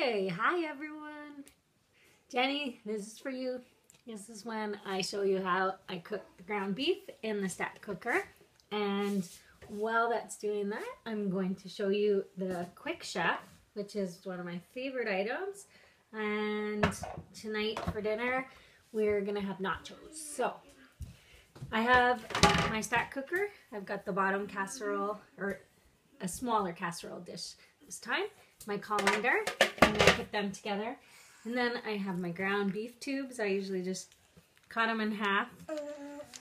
Okay, hi everyone. Jenny, this is for you. This is when I show you how I cook the ground beef in the stack cooker. And while that's doing that, I'm going to show you the Quick Chef, which is one of my favorite items. And tonight for dinner, we're gonna have nachos. So I have my stack cooker. I've got the bottom casserole, or a smaller casserole dish this time. My colander, I'm going to put them together. And then I have my ground beef tubes. I usually just cut them in half,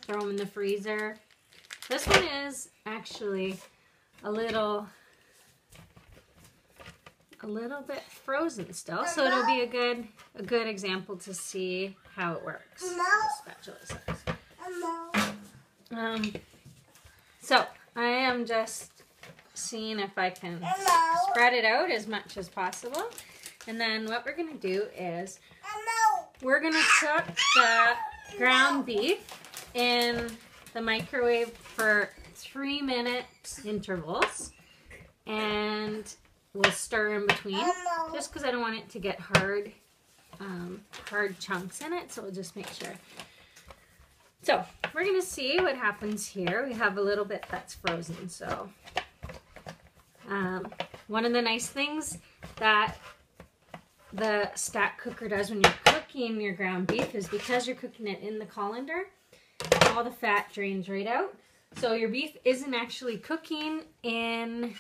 throw them in the freezer. This one is actually a little bit frozen still, so it'll be a good example to see how it works. So I am just seeing if I can spread it out as much as possible. And then what we're going to do is we're going to cook the ground beef in the microwave for 3-minute intervals. And we'll stir in between just because I don't want it to get hard chunks in it. So we'll just make sure. So we're going to see what happens here. We have a little bit that's frozen. So one of the nice things that the stack cooker does when you're cooking your ground beef is because you're cooking it in the colander, all the fat drains right out. So your beef isn't actually cooking in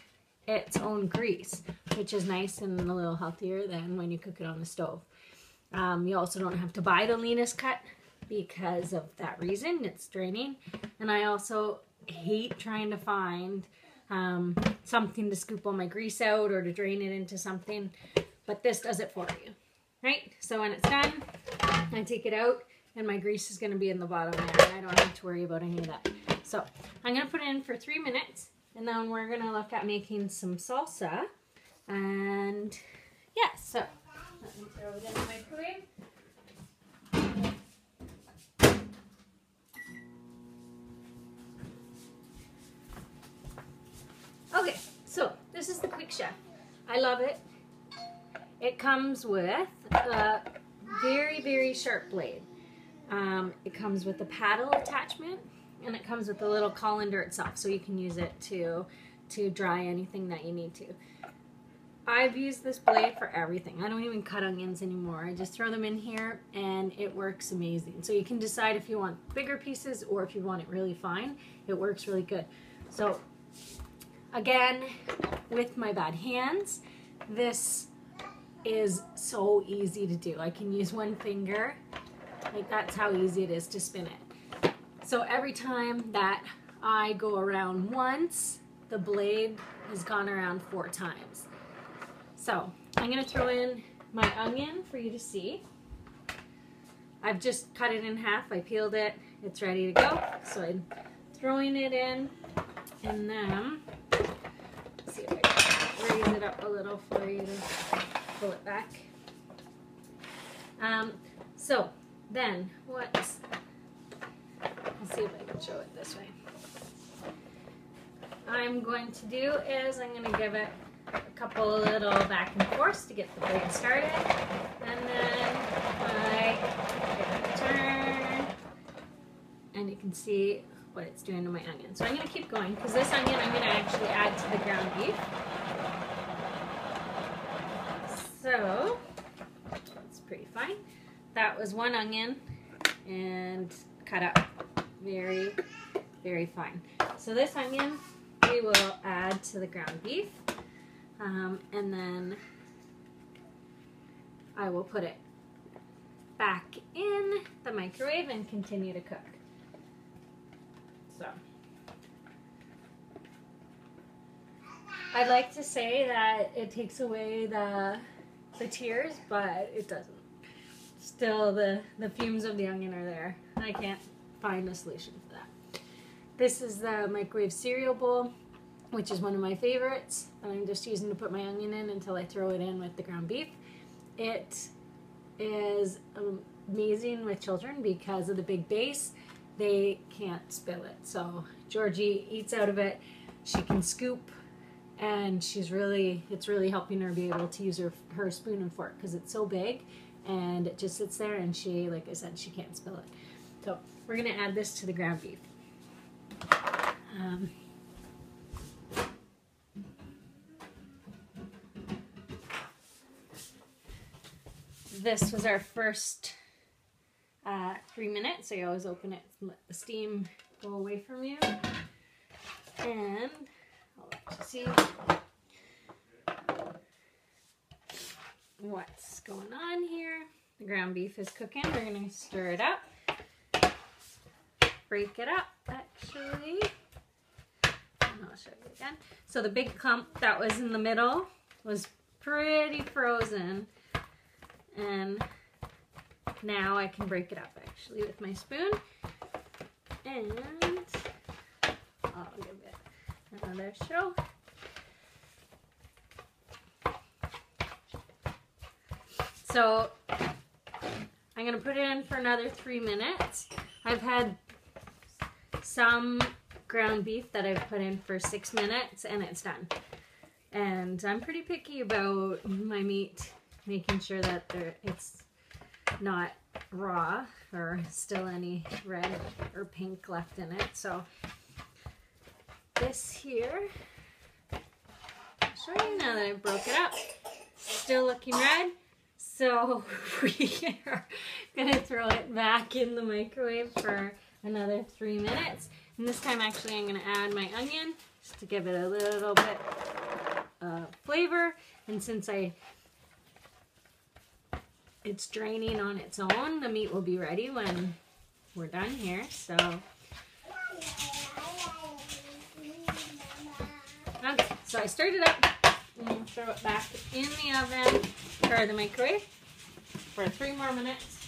its own grease, which is nice and a little healthier than when you cook it on the stove. You also don't have to buy the leanest cut because of that reason. It's draining. And I also hate trying to find something to scoop all my grease out or to drain it into something, but this does it for you, right? So when it's done, I take it out and my grease is going to be in the bottom there, and I don't have to worry about any of that. So I'm going to put it in for 3 minutes, and then we're going to look at making some salsa. And yeah, so let me throw it in the microwave. Okay, so this is the Quick Chef. I love it. It comes with a very, very sharp blade. It comes with a paddle attachment, and it comes with a little colander itself, so you can use it to dry anything that you need to. I've used this blade for everything. I don't even cut onions anymore. I just throw them in here, and it works amazing. So you can decide if you want bigger pieces or if you want it really fine. It works really good. So again, with my bad hands, this is so easy to do. I can use one finger. Like, that's how easy it is to spin it. So every time that I go around once, the blade has gone around 4 times. So I'm going to throw in my onion for you to see. I've just cut it in half. I peeled it. It's ready to go. So I'm throwing it in, and then see if I can raise it up a little for you to pull it back. So then let's see if I can show it this way. I'm going to do is I'm going to give it a couple little back and forth to get the blade started, and then I give it a turn, and you can see what it's doing to my onion. So I'm going to keep going because this onion I'm going to actually add to the ground beef. So that's pretty fine. That was one onion and cut up very, very fine. So this onion we will add to the ground beef, and then I will put it back in the microwave and continue to cook. So I'd like to say that it takes away the tears, but it doesn't. Still, the fumes of the onion are there. I can't find a solution for that. This is the microwave cereal bowl, which is one of my favorites, that I'm just using to put my onion in until I throw it in with the ground beef. It is amazing with children because of the big base. They can't spill it. So Georgie eats out of it. She can scoop and it's really helping her be able to use her spoon and fork because it's so big and it just sits there, and she, like I said, she can't spill it. So we're gonna add this to the ground beef. This was our first 3 minutes, so you always open it and let the steam go away from you. And I'll let you see what's going on here. The ground beef is cooking. We're going to stir it up, break it up actually, and I'll show you again. So the big clump that was in the middle was pretty frozen, and now I can break it up actually with my spoon, and I'll give it another show. So I'm gonna put it in for another 3 minutes. I've had some ground beef that I've put in for 6 minutes and it's done. And I'm pretty picky about my meat, making sure that it's not raw or still any red or pink left in it. So this here, I'll show you now that I broke it up. Still looking red. So we are gonna throw it back in the microwave for another 3 minutes. And this time actually I'm gonna add my onion just to give it a little bit of flavor. And since it's draining on its own, the meat will be ready when we're done here. So, okay, so I stirred it up and throw it back in the oven or the microwave for 3 more minutes.